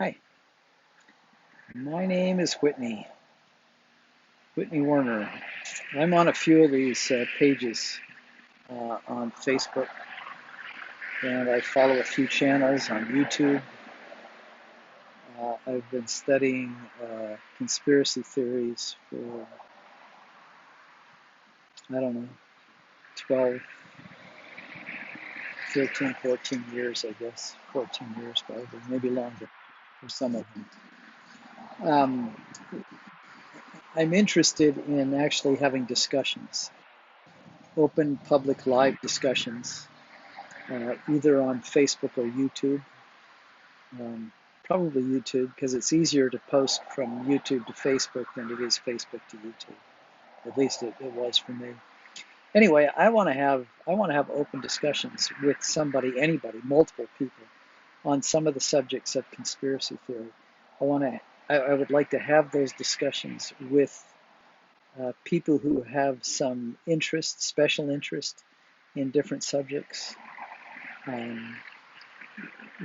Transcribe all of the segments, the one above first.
Hi, my name is Whitney Werner. I'm on a few of these pages on Facebook, and I follow a few channels on YouTube. I've been studying conspiracy theories for, I don't know, 12, 13, 14 years, I guess. 14 years probably, maybe longer for some of them. I'm interested in actually having discussions, open public live discussions, either on Facebook or YouTube. Probably YouTube because it's easier to post from YouTube to Facebook than it is Facebook to YouTube. At least it was for me. Anyway, I want to have open discussions with somebody, anybody, multiple people on some of the subjects of conspiracy theory. I would like to have those discussions with people who have some interest, special interest in different subjects. Um,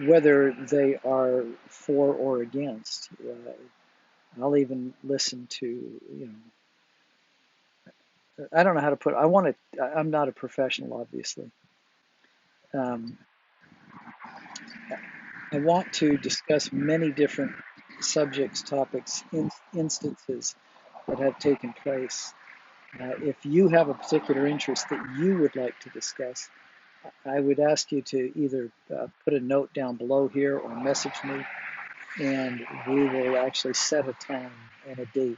whether they are for or against. I'll even listen to, I don't know how to put it. I'm not a professional, obviously. Um, I want to discuss many different subjects, topics, instances that have taken place. If you have a particular interest that you would like to discuss, I would ask you to either put a note down below here or message me, and we will actually set a time and a date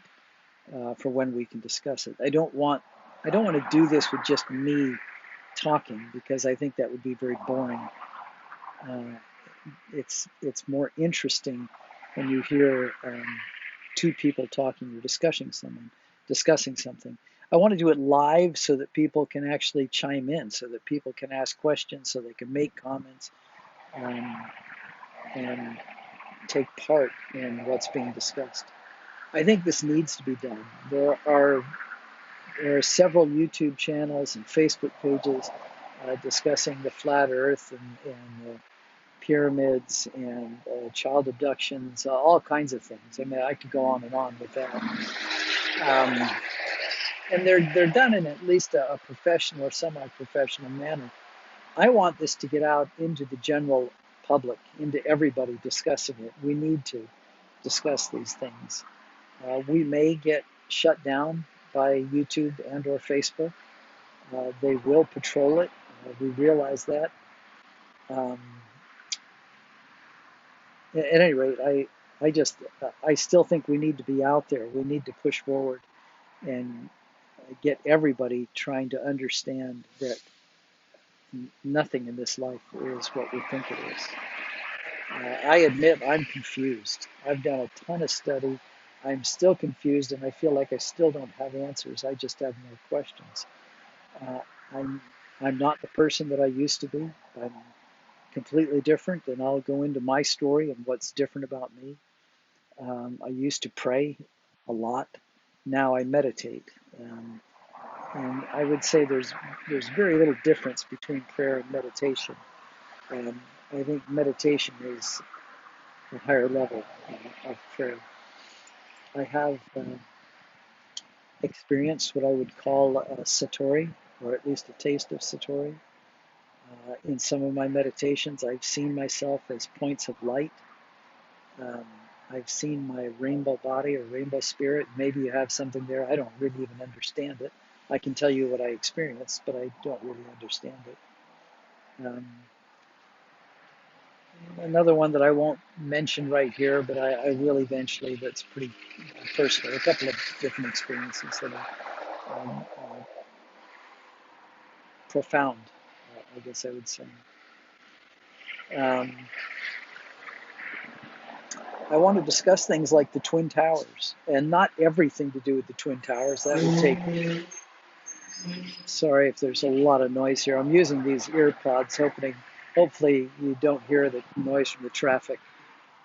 for when we can discuss it. I don't want to do this with just me talking because I think that would be very boring. Uh, it's more interesting when you hear two people talking or discussing something. I want to do it live so that people can actually chime in, so that people can ask questions, so they can make comments um, and take part in what's being discussed. I think this needs to be done. There are several YouTube channels and Facebook pages discussing the flat Earth and pyramids and child abductions, all kinds of things. I mean, I could go on and on with that. Um, and they're done in at least a professional or semi-professional manner. I want this to get out into the general public, into everybody discussing it. We need to discuss these things. We may get shut down by YouTube and or Facebook. They will patrol it. We realize that. Um, at any rate, I still think we need to be out there. We need to push forward and get everybody trying to understand that nothing in this life is what we think it is. I admit I'm confused. I've done a ton of study. I'm still confused, and I feel like I still don't have answers. I just have more questions. Uh, I'm I'm not the person that I used to be. I'm completely different, and I'll go into my story and what's different about me. I used to pray a lot. Now I meditate, and I would say there's very little difference between prayer and meditation. I think meditation is a higher level of prayer. I have experienced what I would call satori, or at least a taste of satori. In some of my meditations, I've seen myself as points of light. Um, I've seen my rainbow body or rainbow spirit. Maybe you have something there. I don't really even understand it. I can tell you what I experienced, but I don't really understand it. Um, Another one that I won't mention right here, but I will eventually, that's pretty personal. A couple of different experiences that are profound, I guess I would say. Um, I want to discuss things like the Twin Towers, and not everything to do with the Twin Towers. That would take, sorry if there's a lot of noise here. I'm using these ear pods, hopefully you don't hear the noise from the traffic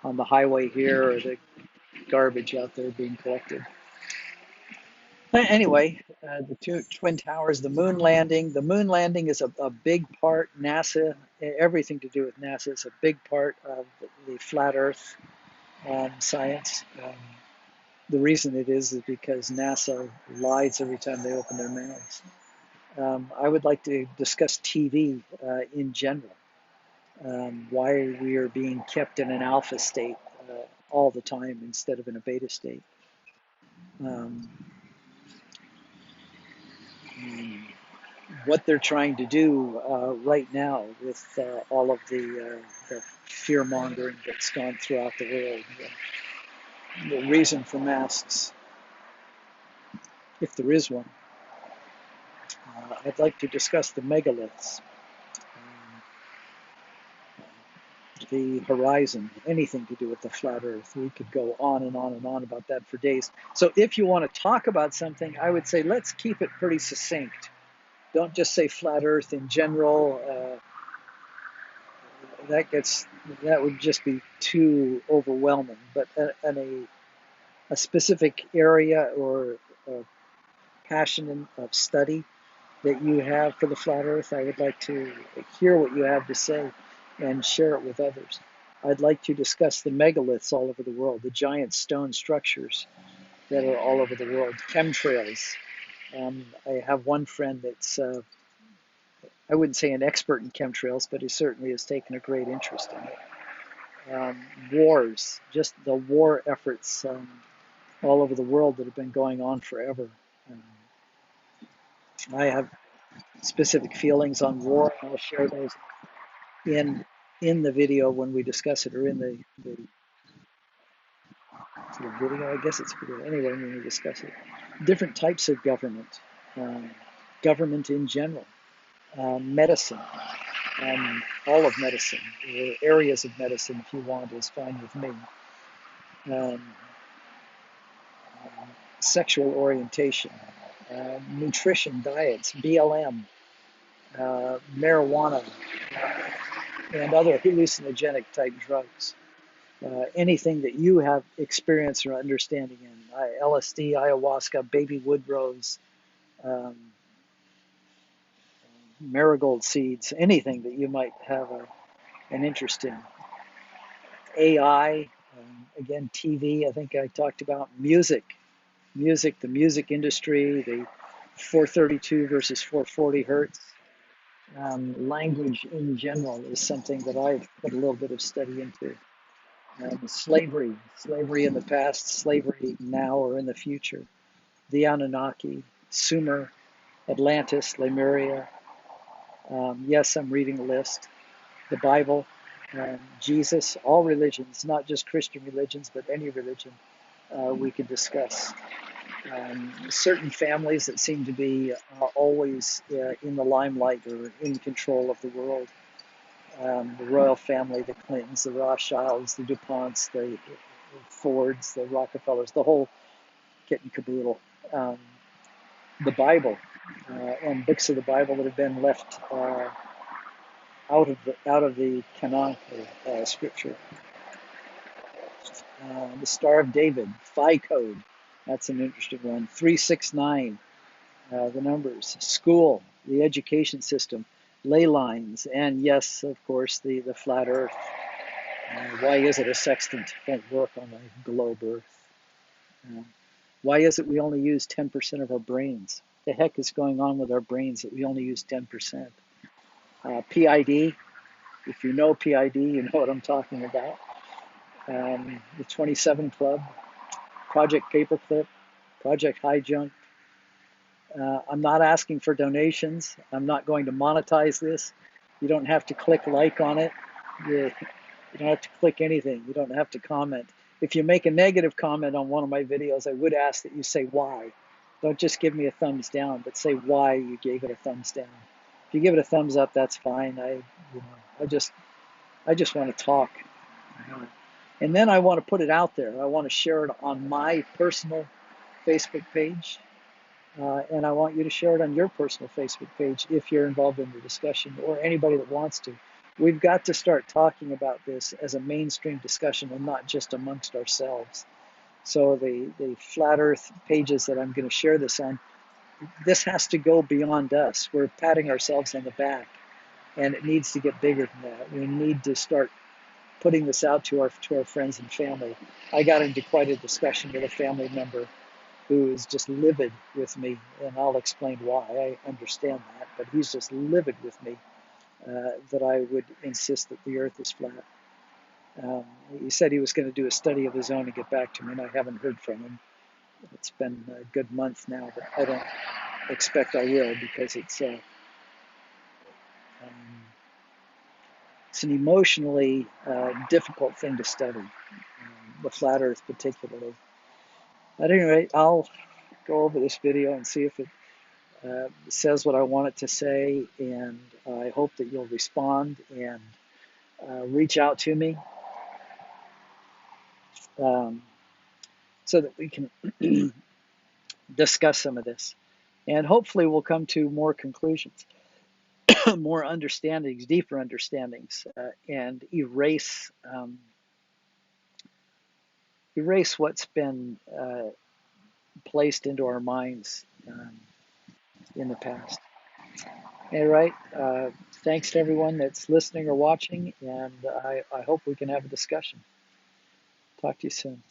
on the highway here or the garbage out there being collected. Anyway, the Twin Towers, the moon landing. The moon landing is a big part. NASA, everything to do with NASA is a big part of the flat Earth. science. The reason it is because NASA lies every time they open their mouths. I would like to discuss TV in general, why we are being kept in an alpha state all the time instead of in a beta state. Um, what they're trying to do right now with all of the fear mongering that's gone throughout the world. The reason for masks, if there is one, I'd like to discuss the megaliths, the horizon, anything to do with the flat earth. We could go on and on and on about that for days. So if you want to talk about something, I would say let's keep it pretty succinct. Don't just say flat earth in general. That would just be too overwhelming. But a specific area or a passion of study that you have for the flat earth, I would like to hear what you have to say and share it with others. I'd like to discuss the megaliths all over the world, the giant stone structures that are all over the world, chemtrails. I have one friend that's, I wouldn't say an expert in chemtrails, but he certainly has taken a great interest in it. Wars, just the war efforts all over the world that have been going on forever. Um, I have specific feelings on war, and I'll share those in in the video when we discuss it, or in the video. I guess it's video anyway when we discuss it. Different types of government, um, government in general, medicine, all of medicine, or areas of medicine, if you want, is fine with me. Um, Sexual orientation, nutrition, diets, BLM, marijuana, and other hallucinogenic type drugs. Anything that you have experience or understanding in, LSD, ayahuasca, baby wood rose, um, marigold seeds, anything that you might have an interest in. AI, again, TV, I think I talked about music, the music industry, the 432 versus 440 hertz. Language in general is something that I've put a little bit of study into. Slavery in the past, slavery now or in the future. The Anunnaki, Sumer, Atlantis, Lemuria. Yes, I'm reading a list. The Bible, Jesus, all religions, not just Christian religions, but any religion we could discuss. Certain families that seem to be always in the limelight or in control of the world. The royal family, the Clintons, the Rothschilds, the DuPonts, the Fords, the Rockefellers, the whole kit and caboodle. The Bible and books of the Bible that have been left out of the canonical scripture. The Star of David, Phi Code, that's an interesting one. 369, the numbers. School, the education system, ley lines, and yes, of course, the flat Earth. Why is it a sextant won't work on a globe Earth? Why is it we only use 10% of our brains? The heck is going on with our brains that we only use 10%? PID, if you know PID, you know what I'm talking about. The 27 Club, Project Paperclip, Project High Junk. I'm not asking for donations. I'm not going to monetize this. You don't have to click like on it. You don't have to click anything. You don't have to comment. If you make a negative comment on one of my videos, I would ask that you say why. Don't just give me a thumbs down, but say why you gave it a thumbs down. If you give it a thumbs up, that's fine. I just want to talk. And then I want to put it out there. I want to share it on my personal Facebook page. And I want you to share it on your personal Facebook page if you're involved in the discussion, or anybody that wants to. We've got to start talking about this as a mainstream discussion and not just amongst ourselves. So the flat earth pages that I'm going to share this on, this has to go beyond us. We're patting ourselves on the back, and it needs to get bigger than that. We need to start putting this out to our friends and family. I got into quite a discussion with a family member who is just livid with me, and I'll explain why. I understand that, but he's just livid with me that I would insist that the Earth is flat. He said he was going to do a study of his own and get back to me, and I haven't heard from him. It's been a good month now, but I don't expect I will because it's an emotionally difficult thing to study, the flat Earth particularly. At any rate, I'll go over this video and see if it says what I want it to say, and I hope that you'll respond and reach out to me um, so that we can discuss some of this. And hopefully we'll come to more conclusions, more understandings, deeper understandings, and erase what's been placed into our minds in the past. All right. Thanks to everyone that's listening or watching, and I hope we can have a discussion. Talk to you soon.